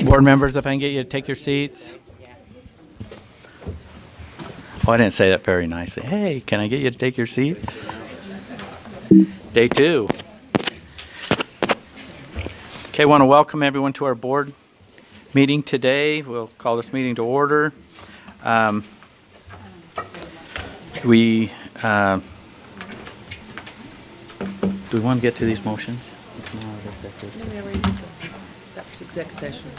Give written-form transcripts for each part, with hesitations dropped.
Board members, if I can get you to take your seats. Oh, I didn't say that very nicely. Hey, can I get you to take your seats? Day 2. Okay, I want to welcome everyone to our board meeting today. We'll call this meeting to order. Do we want to get to these motions? That's exec session.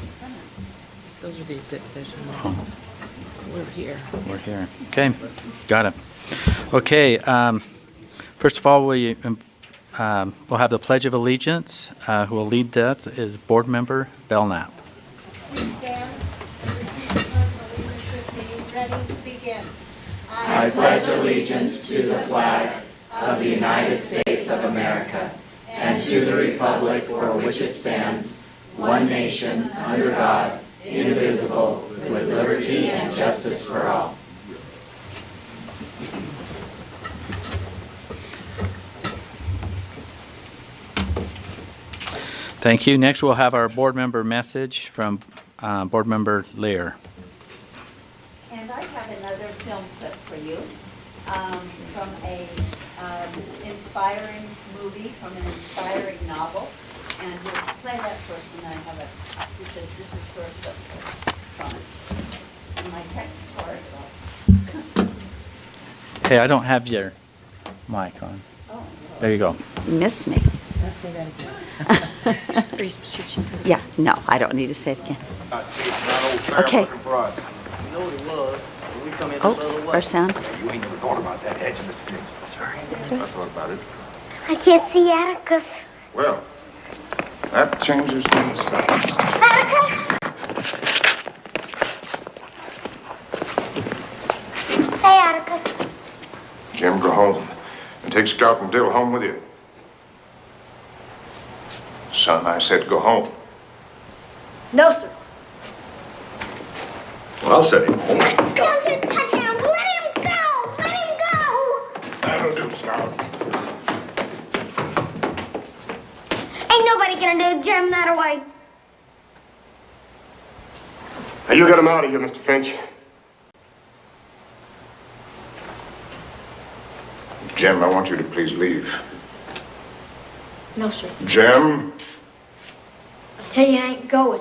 Those are the exec session. We're here. We're here. Okay, got it. Okay, first of all, we'll have the Pledge of Allegiance. Who will lead that is Board Member Belknap. Ready to begin. I pledge allegiance to the flag of the United States of America and to the republic for which it stands, one nation, under God, indivisible, with liberty and justice for all. Thank you. Next, we'll have our board member message from Board Member Lear. And I have another film clip for you from a inspiring movie, from an inspiring novel. And we'll play that first, and then I have this is first from it. And my text card. Hey, I don't have your mic on. Oh, There you go. You missed me. I'll say that again. Or should she say that? Yeah, no, I don't need to say it again. Okay. You know what it was? When we come in this Oops, other way. our sound. You ain't never thought about that, had you, Mr. Fitz? Sorry. That's right. I thought about it. I can't see Atticus. Well, that changes things. Atticus! Hey, Atticus. Jim, go home. And take Scout and Dill home with you. Son, I said go home. No, sir. Well, I'll set him home. Don't you touch him. Let him go. Let him go. That'll do, Scout. Ain't nobody gonna do Jim that away. Now, you get him out of here, Mr. Finch. Jim, I want you to please leave. No, sir. Jim? I tell you, I ain't going.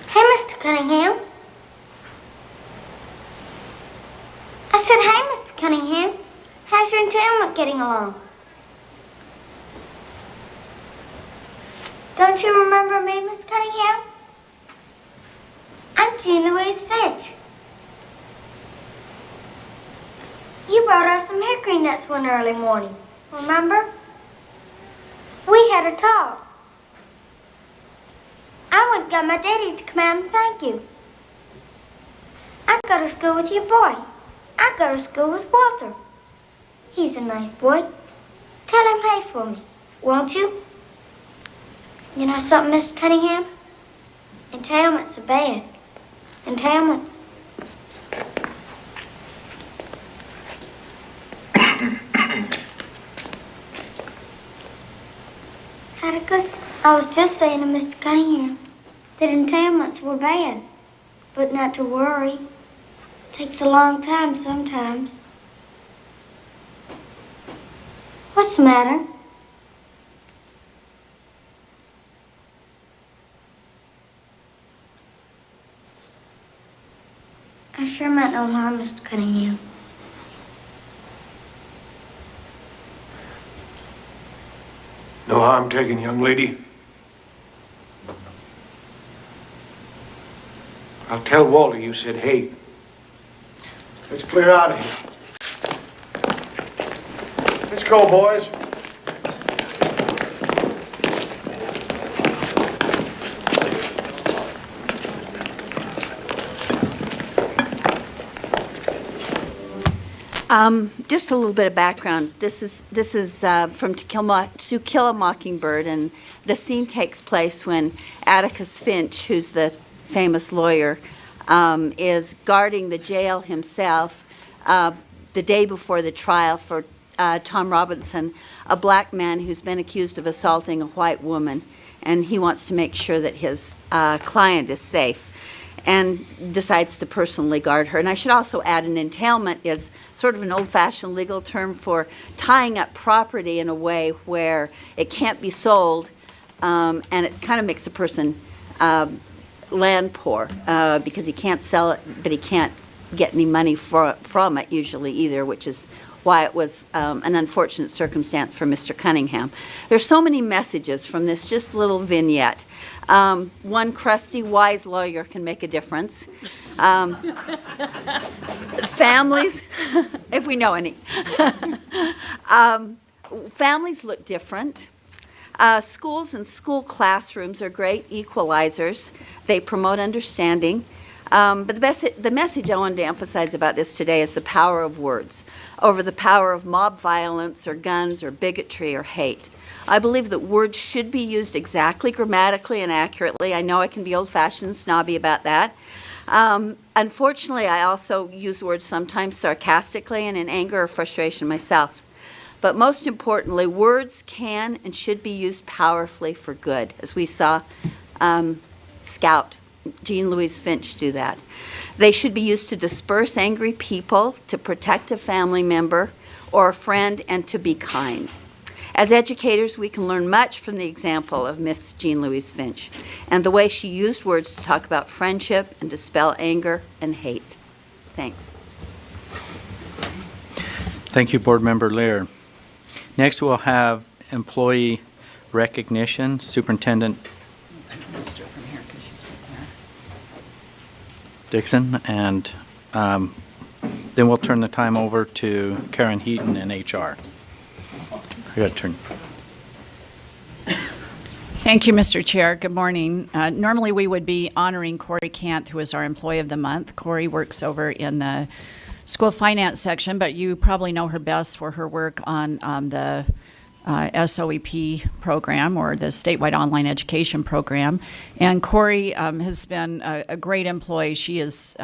Hey, Mr. Cunningham. I said, hey, Mr. Cunningham. How's your entailment getting along? Don't you remember me, Mr. Cunningham? I'm Jean Louise Finch. You brought us some hickory nuts one early morning, remember? We had a talk. I went and got my daddy to come out and thank you. I go to school with your boy. I go to school with Walter. He's a nice boy. Tell him hey for me, won't you? You know something, Mr. Cunningham? Entailments are bad. Entailments. Atticus, I was just saying to Mr. Cunningham that entailments were bad, but not to worry. Takes a long time sometimes. What's the matter? I sure meant no harm, Mr. Cunningham. No harm taken, young lady. I'll tell Walter you said hey. Let's clear out of here. Let's go, boys. Just a little bit of background. This is from To Kill a Mockingbird, and the scene takes place when Atticus Finch, who's the famous lawyer, is guarding the jail himself the day before the trial for Tom Robinson, a black man who's been accused of assaulting a white woman. and he wants to make sure that his client is safe, and decides to personally guard her. And I should also add, an entailment is sort of an old-fashioned legal term for tying up property in a way where it can't be sold, and it kind of makes a person land poor, because he can't sell it, but he can't get any money from it usually either, which is why it was an unfortunate circumstance for Mr. Cunningham. There's so many messages from this just little vignette. One crusty, wise lawyer can make a difference. Families, if we know any. Families look different. Schools and school classrooms are great equalizers. They promote understanding. But the message I wanted to emphasize about this today is the power of words over the power of mob violence or guns or bigotry or hate. I believe that words should be used exactly, grammatically, and accurately. I know I can be old-fashioned and snobby about that. Unfortunately, I also use words sometimes sarcastically and in anger or frustration myself. But most importantly, words can and should be used powerfully for good, as we saw Scout Jean Louise Finch do that. They should be used to disperse angry people, to protect a family member or a friend, and to be kind. As educators, we can learn much from the example of Miss Jean Louise Finch and the way she used words to talk about friendship and dispel anger and hate. Thanks. Thank you, Board Member Lear. Next, we'll have employee recognition. Superintendent Dixon, and then we'll turn the time over to Karen Heaton in HR. I got to turn. Thank you, Mr. Chair. Good morning. Normally, we would be honoring Corey Kant, who is our Employee of the Month. Corey works over in the school finance section, but you probably know her best for her work on the SOEP program, or the statewide online education program. And Corey has been a great employee. She's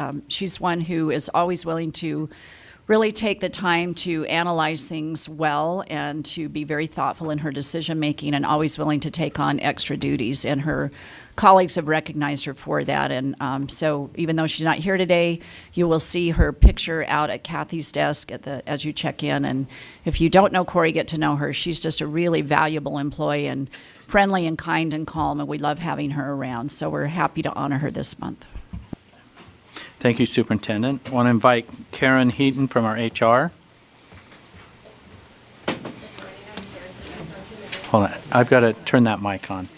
one who is always willing to really take the time to analyze things well and to be very thoughtful in her decision making, and always willing to take on extra duties. And her colleagues have recognized her for that. And so even though she's not here today, you will see her picture out at Kathy's desk as you check in. And if you don't know Corey, get to know her. She's just a really valuable employee and friendly and kind and calm, and we love having her around. So we're happy to honor her this month. Thank you, Superintendent. I want to invite Karen Heaton from our HR. Hold on, I've got to turn that mic on.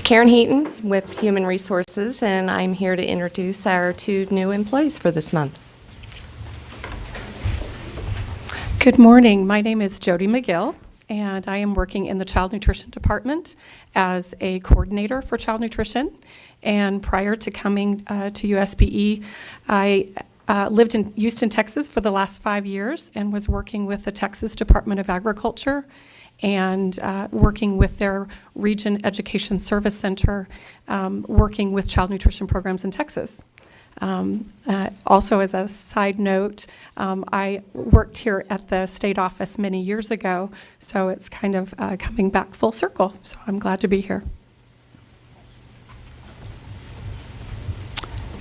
Karen Heaton with Human Resources, and I'm here to introduce our 2 new employees for this month. Good morning. My name is Jody McGill, and I am working in the Child Nutrition Department as a coordinator for child nutrition. And prior to coming to USPE, I lived in Houston, Texas for the last 5 years and was working with the Texas Department of Agriculture and working with their Region Education Service Center, working with child nutrition programs in Texas. Also, as a side note, I worked here at the state office many years ago, so it's kind of coming back full circle, so I'm glad to be here.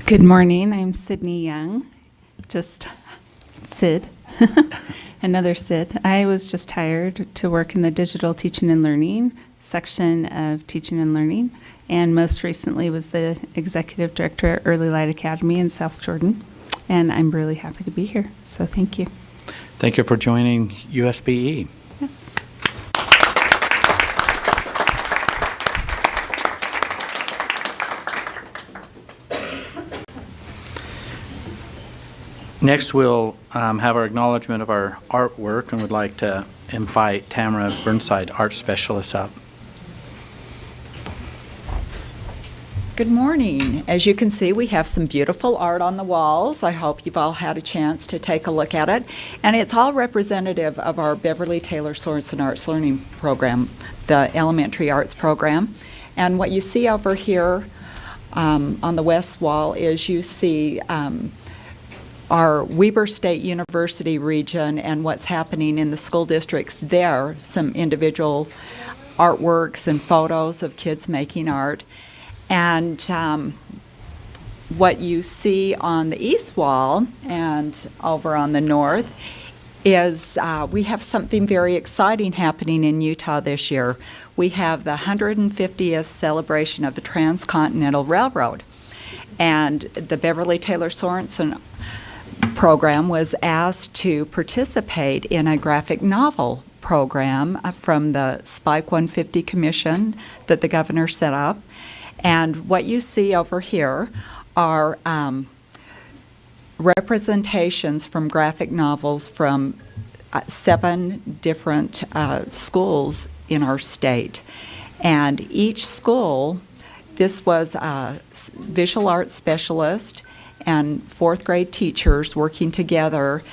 Good morning, I'm Sydney Young, just Sid, another Sid. I was just hired to work in the digital teaching and learning section of teaching and learning, and most recently was the executive director at Early Light Academy in South Jordan, and I'm really happy to be here, so thank you. Thank you for joining USPE. Yes. Next, we'll have our acknowledgement of our artwork, and would like to invite Tamara Burnside, art specialist, up. Good morning. As you can see, we have some beautiful art on the walls. I hope you've all had a chance to take a look at it. And it's all representative of our Beverly Taylor Sorensen Arts Learning Program, the elementary arts program. And what you see over here on the west wall is you see our Weber State University region and what's happening in the school districts there, some individual artworks and photos of kids making art. And what you see on the east wall and over on the north is we have something very exciting happening in Utah this year. We have the 150th celebration of the Transcontinental Railroad. And the Beverly Taylor Sorensen program was asked to participate in a graphic novel program from the Spike 150 Commission that the governor set up. And what you see over here are representations from graphic novels from 7 different schools in our state. And each school, this was a visual arts specialist and 4th grade teachers working together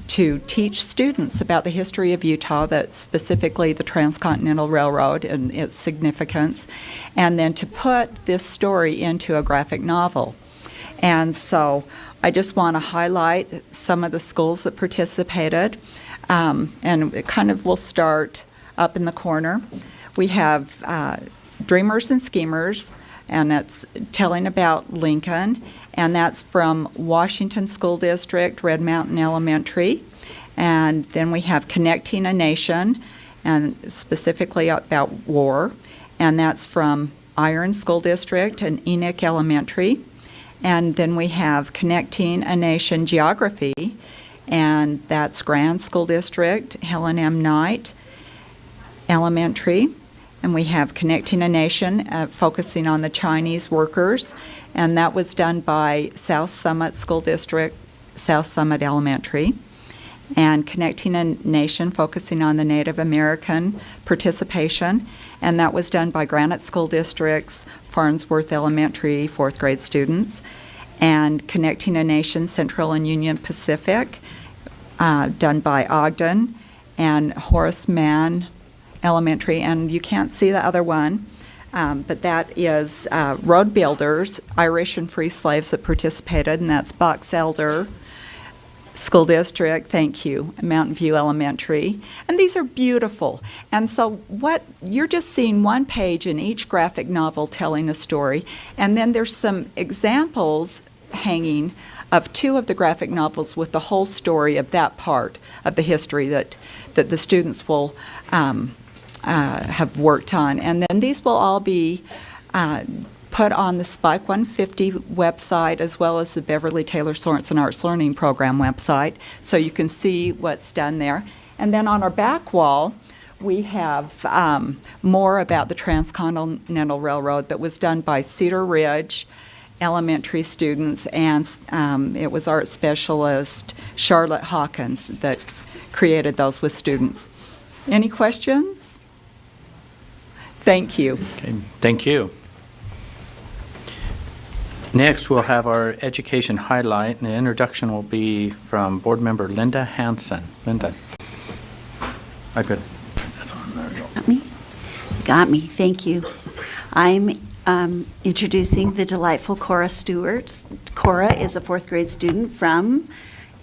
to teach students about the history of Utah, that specifically the Transcontinental Railroad and its significance, and then to put this story into a graphic novel. And so I just want to highlight some of the schools that participated, and it kind of will start up in the corner. We have Dreamers and Schemers, and that's telling about Lincoln, and that's from Washington School District, Red Mountain Elementary. And then we have Connecting a Nation, and specifically about war, and that's from Iron School District and Enoch Elementary. And then we have Connecting a Nation Geography, and that's Grand School District, Helen M. Knight Elementary. And we have Connecting a Nation, focusing on the Chinese workers, and that was done by South Summit School District, South Summit Elementary. And Connecting a Nation, focusing on the Native American participation, and that was done by Granite School District's Farnsworth Elementary 4th grade students. And Connecting a Nation, Central and Union Pacific, done by Ogden and Horace Mann Elementary, and you can't see the other one, but that is Road Builders, Irish and Free Slaves that participated, and that's Box Elder School District, thank you, Mountain View Elementary. And these are beautiful. And so what you're just seeing one page in each graphic novel telling a story, and then there's some examples hanging of 2 of the graphic novels with the whole story of that part of the history that the students will have worked on. And then these will all be put on the Spike 150 website, as well as the Beverly Taylor Sorensen Arts Learning Program website, so you can see what's done there. And then on our back wall, we have more about the Transcontinental Railroad that was done by Cedar Ridge Elementary students, and it was art specialist Charlotte Hawkins that created those with students. Any questions? Thank you. Okay, thank you. Next, we'll have our education highlight, and the introduction will be from Board Member Linda Hansen. Linda. I could. That's on there. You go. Got me? Got me. Thank you. I'm introducing the delightful Cora Stewart. Cora is a 4th grade student from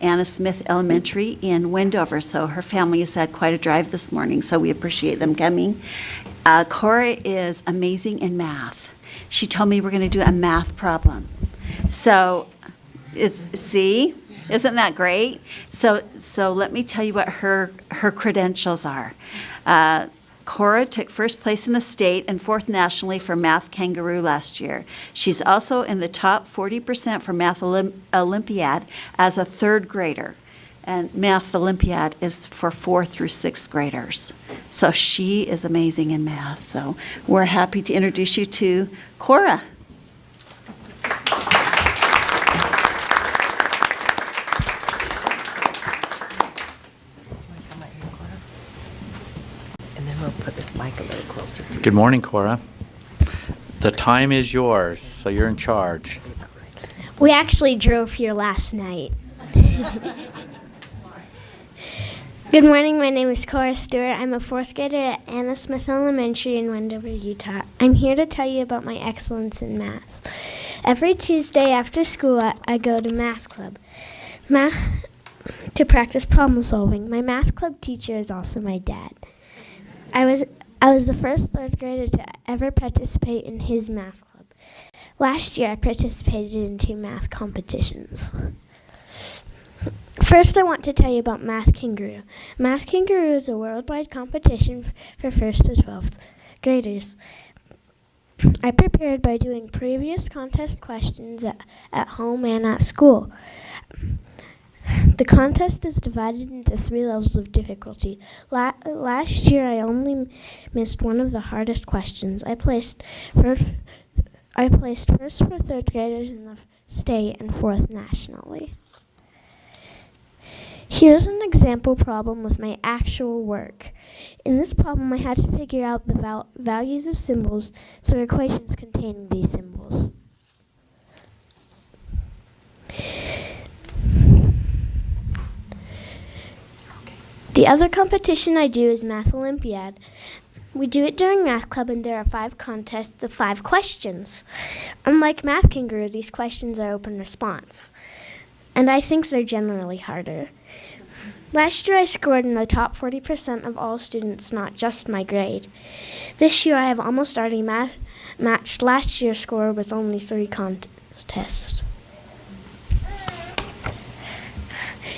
Anna Smith Elementary in Wendover, so her family has had quite a drive this morning, so we appreciate them coming. Cora is amazing in math. She told me we're going to do a math problem. So, see, isn't that great? So let me tell you what her credentials are. Cora took 1st place in the state and 4th nationally for Math Kangaroo last year. She's also in the top 40% for Math Olympiad as a 3rd grader. And Math Olympiad is for 4th through 6th graders. So she is amazing in math. So we're happy to introduce you to Cora. And then we'll put this mic a little closer to you. Good morning, Cora. The time is yours, so you're in charge. We actually drove here last night. Good morning, my name is Cora Stewart. I'm a 4th grader at Anna Smith Elementary in Wendover, Utah. I'm here to tell you about my excellence in math. Every Tuesday after school, I go to math club. to practice problem solving. My math club teacher is also my dad. I was the first third grader to ever participate in his math club. Last year I participated in 2 math competitions. First, I want to tell you about Math Kangaroo. Math Kangaroo is a worldwide competition for 1st to 12th graders. I prepared by doing previous contest questions at home and at school. The contest is divided into 3 levels of difficulty. Last year, I only missed one of the hardest questions. I placed first for 3rd graders in the state and 4th nationally. Here's an example problem with my actual work. In this problem, I had to figure out the values of symbols through equations containing these symbols. The other competition I do is Math Olympiad. We do it during Math Club, and there are 5 contests of 5 questions. Unlike Math Kangaroo, these questions are open response, and I think they're generally harder. Last year I scored in the top 40% of all students, not just my grade. This year I have almost already matched last year's score with only 3 contests.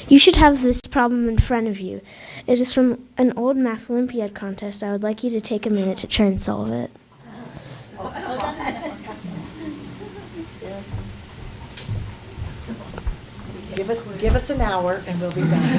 You should have this problem in front of you. It is from an old Math Olympiad contest. I would like you to take a minute to try and solve it. Give us an hour and we'll be done.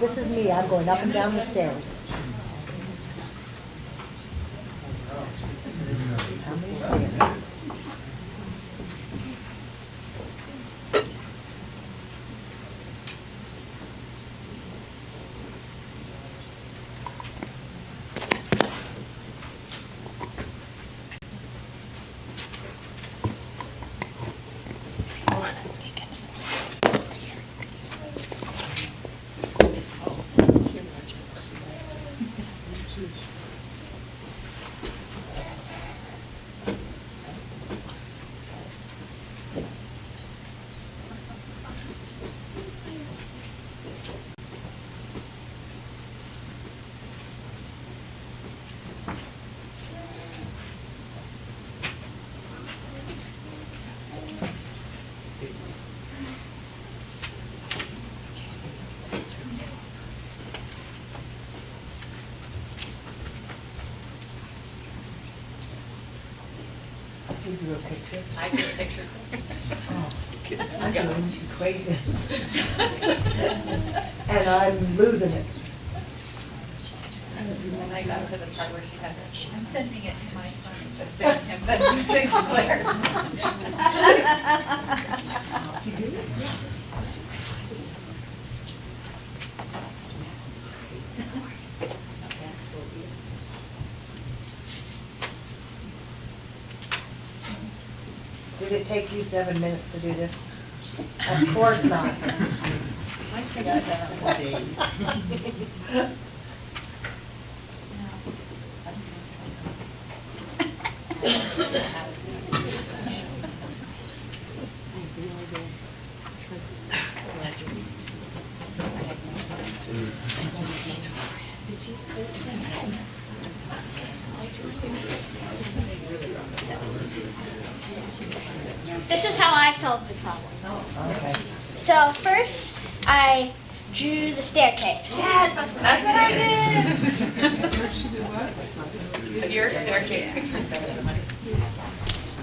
This is me. I'm going up and down the stairs. How many stairs? You do a picture? I do a picture too. Oh, I'm doing equations. And I'm losing it. And I got to the part where she had her. I'm sending it to my son. Just sending him the 6 squares. You do it? Yes. Did it take you 7 minutes to do this? Of course not. I should have done it 4 days. This is how I solved the problem. Okay. So first, I drew the staircase. Yes, that's what I did. Your staircase picture is so funny.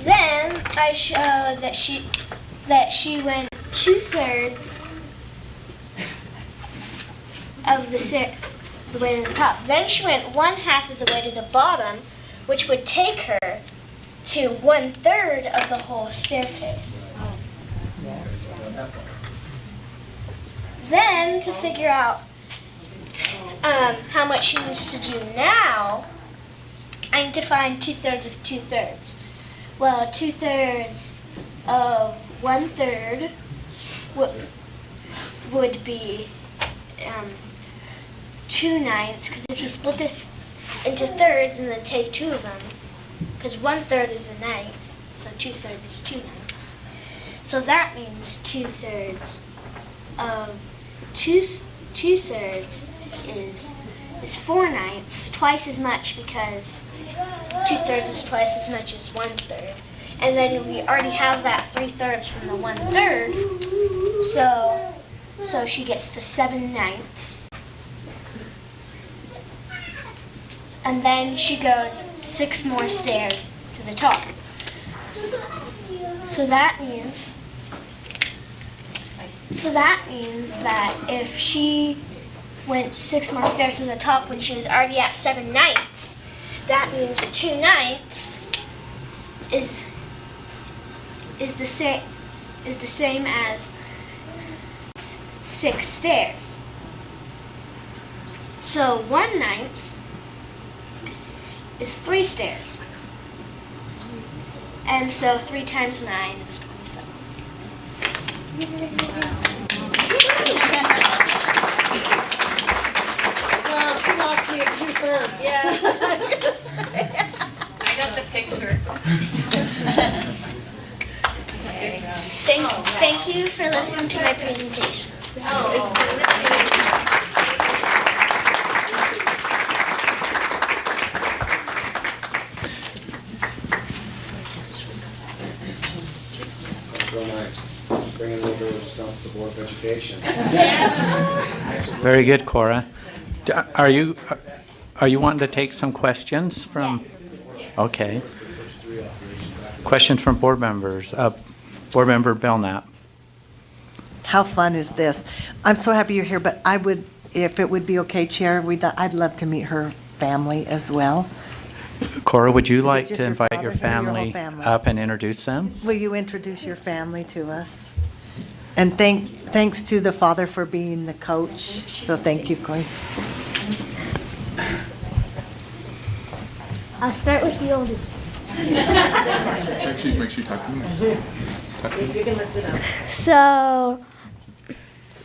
Then I showed that she went 2/3 of the way to the top. Then she went 1/2 of the way to the bottom, which would take her to 1/3 of the whole staircase. Then to figure out how much she needs to do now, I need to find 2/3 of 2/3. Well, 2/3 of 1/3 would be 2 ninths, because if you split this into thirds and then take 2 of them, because 1/3 is a ninth, so 2/3 is 2 ninths. So that means 2/3 of 2/3 is 4 ninths, twice as much, because 2/3 is twice as much as 1/3. And then we already have that 3/3 from the 1/3, so she gets to 7 ninths. And then she goes 6 more stairs to the top. So that means that if she went 6 more stairs to the top when she was already at 7 ninths, that means 2 ninths is the same as 6 stairs. So 1 ninth is 3 stairs. And so 3 times 9 is 27. Well, she lost me at 2/3. Yeah. I got the picture. Thank you for listening to my presentation. That's real nice. Bringing a little bit of stumps to the Board of Education. Very good, Cora. Are you wanting to take some questions from? Okay. Questions from board members. Board Member Belknap. How fun is this? I'm so happy you're here, but I would, if it would be okay, Chair, I'd love to meet her family as well. Cora, would you like just to your invite father your or your whole family family? up and introduce them? Will you introduce your family to us? And thanks to the father for being the coach. So thank you, Corey. I'll start with the oldest. Make sure you talk to me. You can lift it up. So,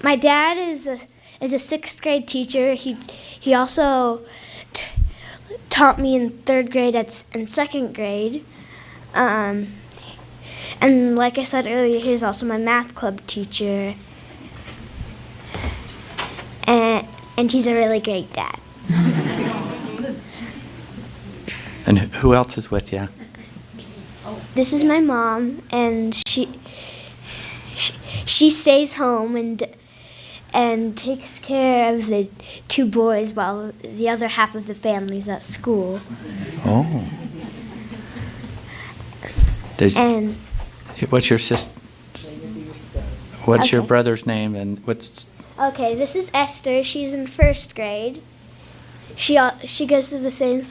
my dad is a 6th grade teacher. He also taught me in 3rd grade and 2nd grade. And like I said earlier, he's also my math club teacher. And he's a really great dad. And who else is with you? This is my mom, and she stays home and takes care of the 2 boys while the other half of the family's at school. Oh. And What's your sister? What's your Okay. brother's name and what's? okay, this is Esther. She's in 1st grade. She goes to the same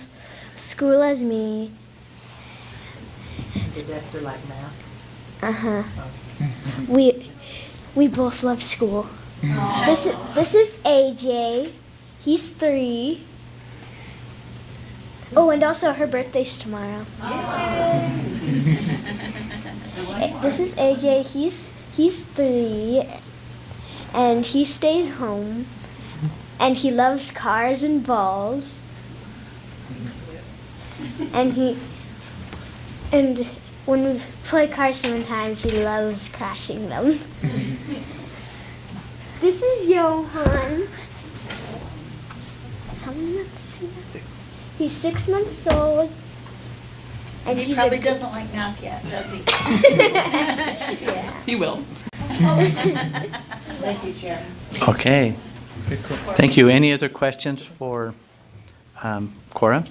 school as me. Does Esther like math? Uh-huh. We both love school. This is AJ. He's 3. Oh, and also her birthday's tomorrow. This is AJ. He's 3, and he stays home, and he loves cars and balls, and when we play cars sometimes, he loves crashing them. This is Johan. How many months is he? 6. He's 6 months old. And He he's probably a doesn't like math yet, does he? Yeah. He will. Thank you, Chair. Okay. Thank you. Any other questions for Cora?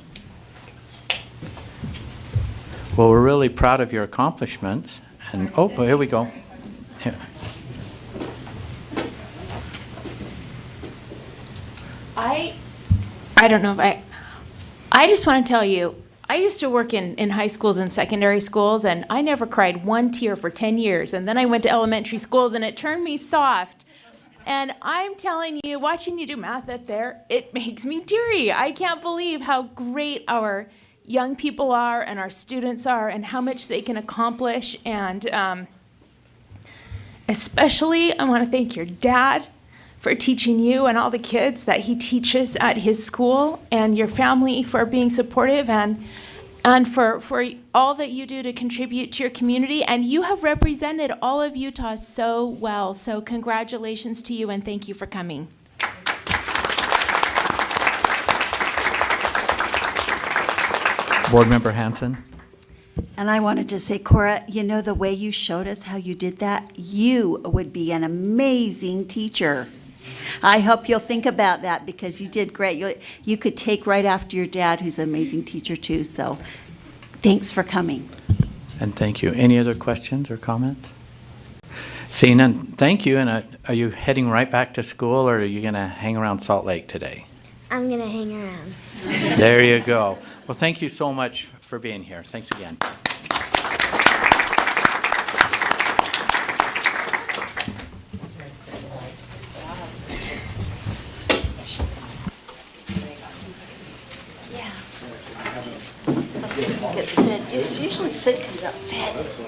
Well, we're really proud of your accomplishments. And oh, here we go. Here. I don't know if I just want to tell you, I used to work in high schools and secondary schools, and I never cried 1 tear for 10 years. And then I went to elementary schools, and it turned me soft. And I'm telling you, watching you do math up there, it makes me teary. I can't believe how great our young people are and our students are and how much they can accomplish. And Especially, I want to thank your dad for teaching you and all the kids that he teaches at his school, and your family for being supportive, and for all that you do to contribute to your community. And you have represented all of Utah so well. So congratulations to you, and thank you for coming. Board Member Hanson? And I wanted to say, Cora, you know, the way you showed us how you did that, you would be an amazing teacher. I hope you'll think about that because you did great. You could take right after your dad, who's an amazing teacher too. So thanks for coming. And thank you. Any other questions or comments? Seeing none, thank you. And are you heading right back to school, or are you going to hang around Salt Lake today? I'm going to hang around. There you go. Well, thank you so much for being here. Thanks again. Usually Sid comes up. Sid.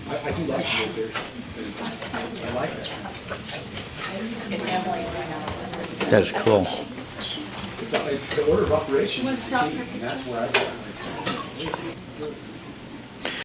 I do like it. I like it. That is cool. It's the order of operations, and that's where I got it.